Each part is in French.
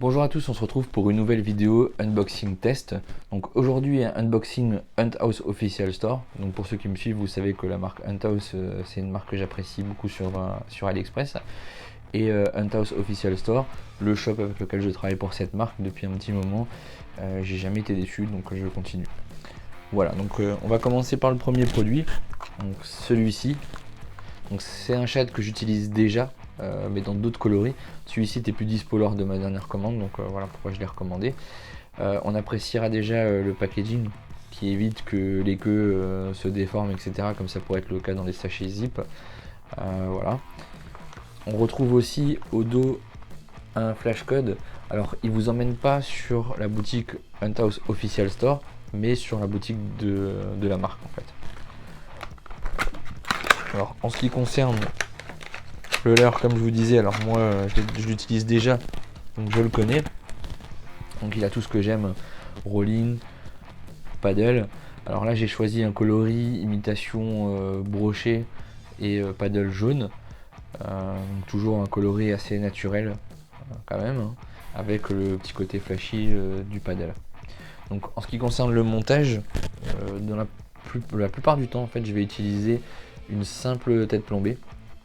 Bonjour à tous, on se retrouve pour une nouvelle vidéo unboxing test. Donc aujourd'hui un unboxing Hunt House Official Store. Donc pour ceux qui me suivent, vous savez que la marque Hunt House c'est une marque que j'apprécie beaucoup sur AliExpress. Et Hunt House Official Store, le shop avec lequel je travaille pour cette marque depuis un petit moment, j'ai jamais été déçu, donc je continue. Voilà, donc on va commencer par le premier produit, donc celui-ci. Donc c'est un shad que j'utilise déjà, mais dans d'autres coloris. Celui-ci n'était plus dispo lors de ma dernière commande, donc voilà pourquoi je l'ai recommandé. On appréciera déjà le packaging qui évite que les queues se déforment, etc. Comme ça pourrait être le cas dans les sachets zip. Voilà. On retrouve aussi au dos un flash code. Alors il vous emmène pas sur la boutique Hunt House Official Store, mais sur la boutique de la marque en fait. Alors en ce qui concerne le leurre, comme je vous disais, alors moi je l'utilise déjà, donc je le connais. Donc il a tout ce que j'aime, rolling, paddle. Alors là j'ai choisi un coloris imitation brochet et paddle jaune. Donc toujours un coloris assez naturel quand même, hein, avec le petit côté flashy du paddle. Donc en ce qui concerne le montage, dans la plupart du temps en fait je vais utiliser une simple tête plombée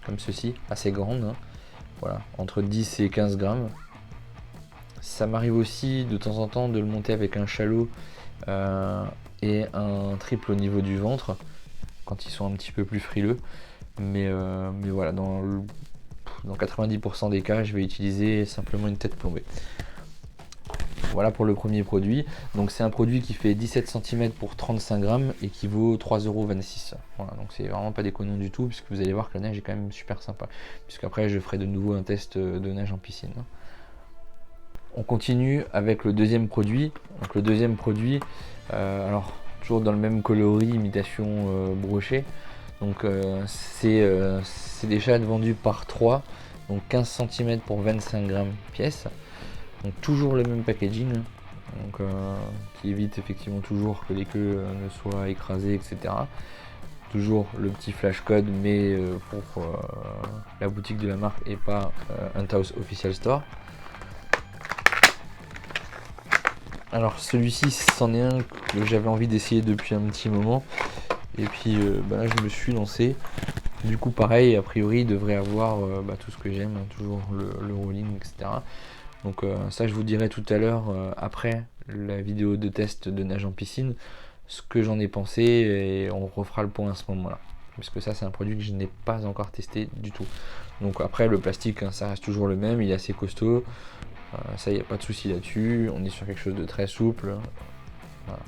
comme ceci, assez grande, hein, voilà, entre 10 et 15 grammes. Ça m'arrive aussi de temps en temps de le monter avec un chalot et un triple au niveau du ventre quand ils sont un petit peu plus frileux, mais voilà, dans 90% des cas je vais utiliser simplement une tête plombée. Voilà pour le premier produit. Donc c'est un produit qui fait 17 cm pour 35 grammes et qui vaut 3,26 €. Voilà, donc c'est vraiment pas déconnant du tout, puisque vous allez voir que la neige est quand même super sympa. Puisqu'après je ferai de nouveau un test de neige en piscine. On continue avec le deuxième produit. Donc le deuxième produit, alors toujours dans le même coloris, imitation brochet. Donc c'est des shads vendus par 3, donc 15 cm pour 25 grammes pièce. Donc toujours le même packaging, donc, qui évite effectivement toujours que les queues ne soient écrasées, etc. Toujours le petit flash code, mais pour la boutique de la marque et pas Hunt House Official Store. Alors celui-ci, c'en est un que j'avais envie d'essayer depuis un petit moment, et puis là je me suis lancé. Du coup pareil, a priori il devrait avoir tout ce que j'aime, hein, toujours le rolling, etc. Donc ça je vous dirai tout à l'heure après la vidéo de test de nage en piscine ce que j'en ai pensé, et on refera le point à ce moment là, parce que ça c'est un produit que je n'ai pas encore testé du tout. Donc après le plastique, hein, ça reste toujours le même, il est assez costaud, ça il n'y a pas de souci là-dessus, on est sur quelque chose de très souple, voilà.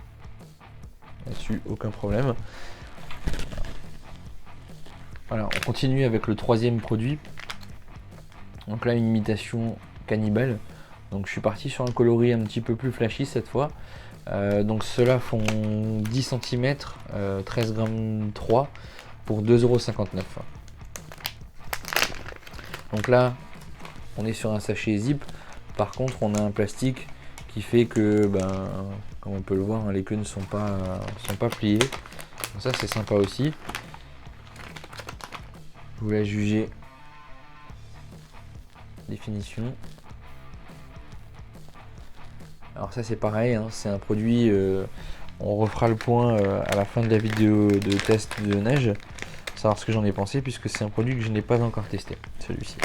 Là-dessus aucun problème. Voilà, on continue avec le troisième produit. Donc là une imitation cannibale. Donc je suis parti sur un coloris un petit peu plus flashy cette fois. Donc ceux-là font 10 cm, 13 grammes 3 pour 2,59 €. Donc là on est sur un sachet zip. Par contre on a un plastique qui fait que comme on peut le voir, hein, les queues ne sont pas pliées. Donc ça c'est sympa aussi. Je vous laisse juger définition. Alors ça c'est pareil, hein, c'est un produit, on refera le point à la fin de la vidéo de test de neige, savoir ce que j'en ai pensé, puisque c'est un produit que je n'ai pas encore testé, celui-ci.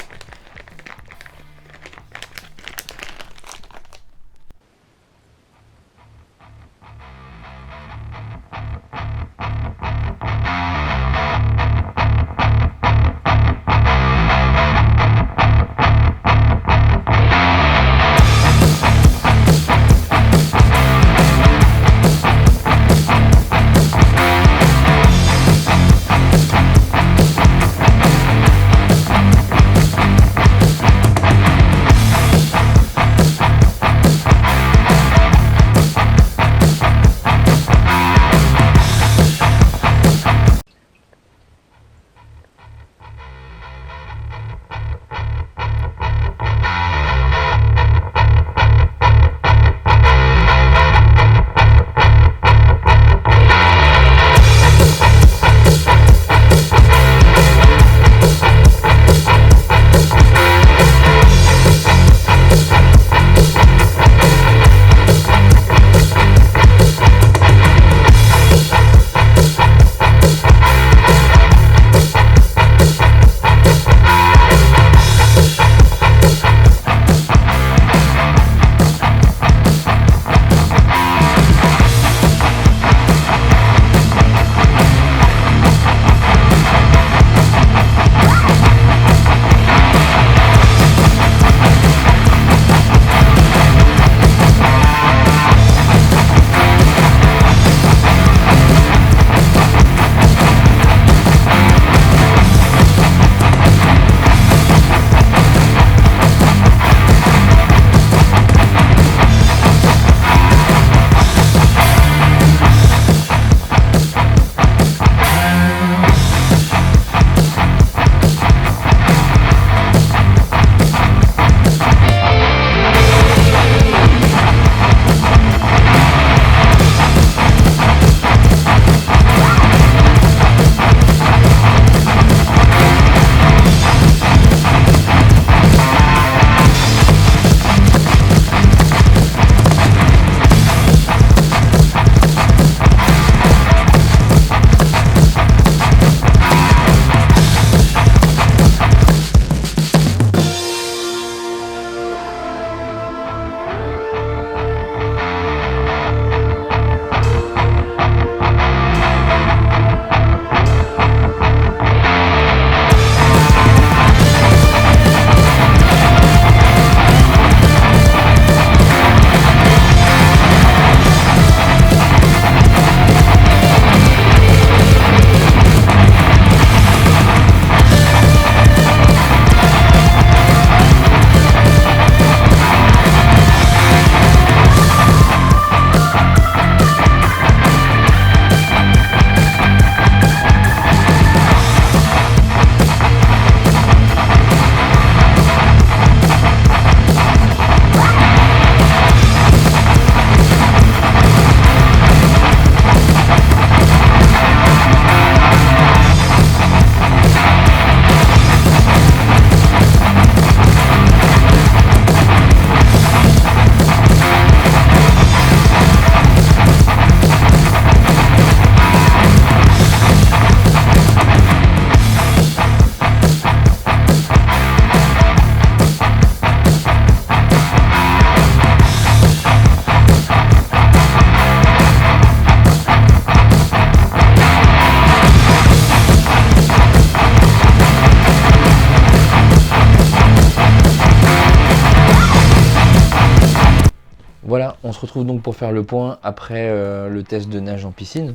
On se retrouve donc pour faire le point après le test de nage en piscine.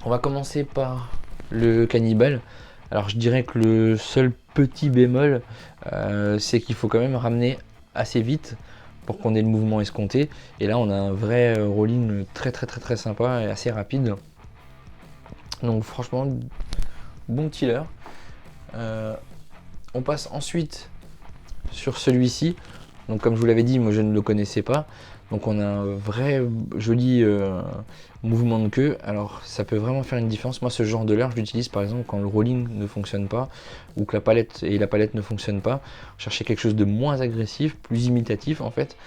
On va commencer par le cannibale. Alors je dirais que le seul petit bémol, c'est qu'il faut quand même ramener assez vite pour qu'on ait le mouvement escompté. Et là on a un vrai rolling très sympa et assez rapide. Donc franchement, bon petit leurre. On passe ensuite sur celui-ci. Donc comme je vous l'avais dit, moi je ne le connaissais pas. Donc on a un vrai joli mouvement de queue. Alors ça peut vraiment faire une différence. Moi ce genre de leurre je l'utilise par exemple quand le rolling ne fonctionne pas ou que la palette ne fonctionne pas. Chercher quelque chose de moins agressif, plus imitatif en fait.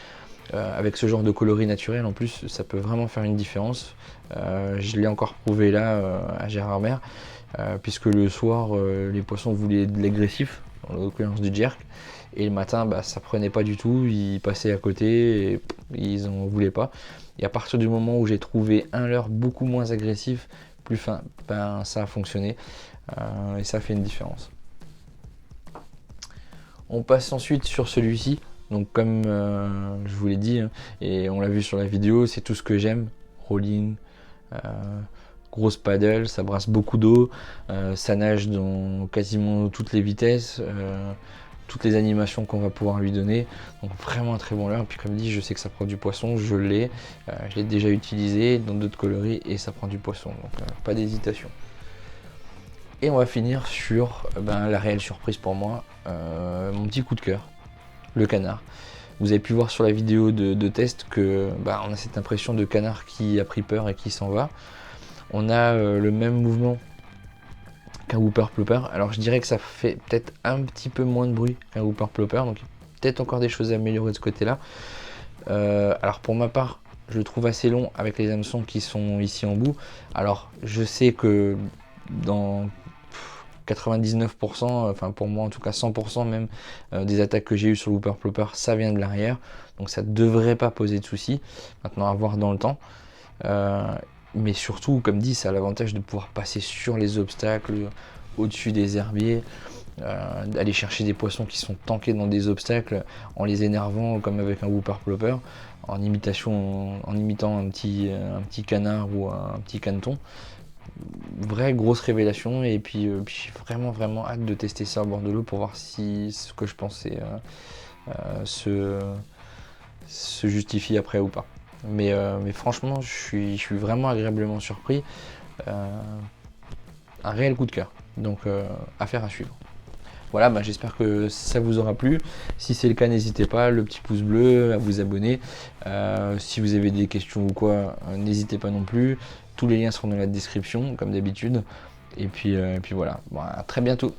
Avec ce genre de coloris naturel en plus ça peut vraiment faire une différence. Je l'ai encore prouvé là à Gérardmer. Puisque le soir les poissons voulaient de l'agressif, en l'occurrence du jerk, et le matin ça prenait pas du tout, ils passaient à côté et ils en voulaient pas. Et à partir du moment où j'ai trouvé un leurre beaucoup moins agressif, plus fin, ça a fonctionné et ça fait une différence. On passe ensuite sur celui-ci. Donc comme je vous l'ai dit et on l'a vu sur la vidéo, c'est tout ce que j'aime, rolling, grosse paddle, ça brasse beaucoup d'eau, ça nage dans quasiment toutes les vitesses, toutes les animations qu'on va pouvoir lui donner. Donc vraiment un très bon leurre. Puis comme dit, je sais que ça prend du poisson, je l'ai déjà utilisé dans d'autres coloris et ça prend du poisson, donc pas d'hésitation. Et on va finir sur la réelle surprise pour moi, mon petit coup de cœur, le canard. Vous avez pu voir sur la vidéo de test que on a cette impression de canard qui a pris peur et qui s'en va. On a le même mouvement qu'un whooper plopper. Alors je dirais que ça fait peut-être un petit peu moins de bruit qu'un whooper plopper, donc peut-être encore des choses à améliorer de ce côté-là. Alors pour ma part, je le trouve assez long avec les hameçons qui sont ici en bout. Alors je sais que dans 99%, enfin pour moi en tout cas 100% même des attaques que j'ai eues sur le whooper plopper, ça vient de l'arrière, donc ça devrait pas poser de soucis. Maintenant à voir dans le temps. Mais surtout, comme dit, ça a l'avantage de pouvoir passer sur les obstacles, au-dessus des herbiers, d'aller chercher des poissons qui sont tankés dans des obstacles en les énervant comme avec un whooper plopper, en imitant un petit canard ou un petit caneton. Vraie grosse révélation et puis j'ai vraiment hâte de tester ça à bord de l'eau pour voir si ce que je pensais se justifie après ou pas. Mais franchement, je suis vraiment agréablement surpris. Un réel coup de cœur. Donc, affaire à suivre. Voilà, j'espère que ça vous aura plu. Si c'est le cas, n'hésitez pas, le petit pouce bleu, à vous abonner. Si vous avez des questions ou quoi, n'hésitez pas non plus. Tous les liens seront dans la description, comme d'habitude. Et puis voilà, à très bientôt.